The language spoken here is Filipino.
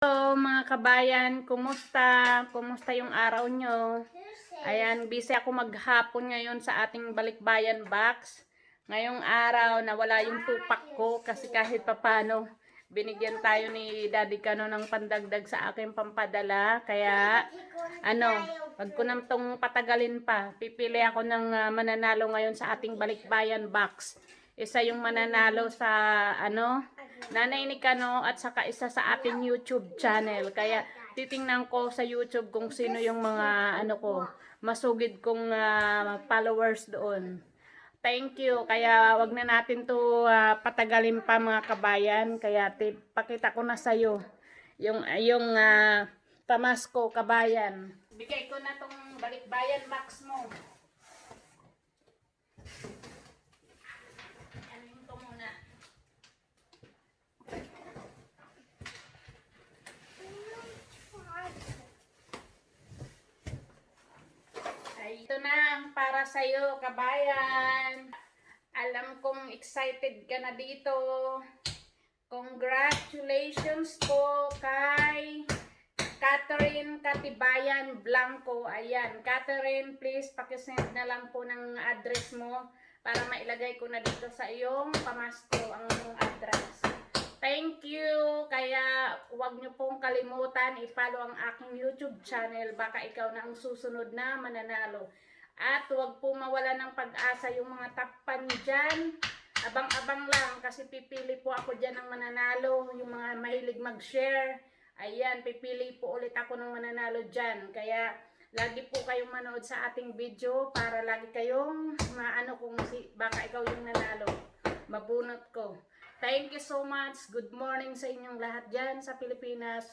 Hello mga kabayan, kumusta? Kumusta yung araw nyo? Ayan, busy ako maghapon ngayon sa ating balikbayan box. Ngayong araw, nawala yung tupak ko kasi kahit papano, binigyan tayo ni Daddy Kano ng pandagdag sa aking pampadala. Kaya, wag ko nang tong patagalin pa. Pipili ako ng mananalo ngayon sa ating balikbayan box. Isa yung mananalo sa, Nanay ni Kano at saka isa sa ating YouTube channel. Kaya titingnan ko sa YouTube kung sino yung mga masugid kong followers doon. Thank you. Kaya wag na natin to patagalin pa mga kabayan. Kaya pakita ko na sa iyo yung pamasko kabayan. Bigay ko na tong balikbayan box mo. Ito na ang para sa iyo, kabayan. Alam kong excited ka na dito. Congratulations po kay Catherine Katibayan Blanco. Ayan, Catherine, please pakisend na lang po ng address mo para mailagay ko na dito sa iyong pamasko ang address. Thank you. Kaya huwag niyo pong kalimutan i-follow ang aking YouTube channel. Baka ikaw na ang susunod na mananalo. At huwag po mawala ng pag-asa yung mga takpan dyan. Abang-abang lang kasi pipili po ako dyan ng mananalo. Yung mga mahilig mag-share. Ayan, pipili po ulit ako ng mananalo dyan. Kaya lagi po kayong manood sa ating video para lagi kayong maano kung baka ikaw yung nanalo. Mabunot ko. Thank you so much. Good morning sa inyong lahat dyan sa Pilipinas.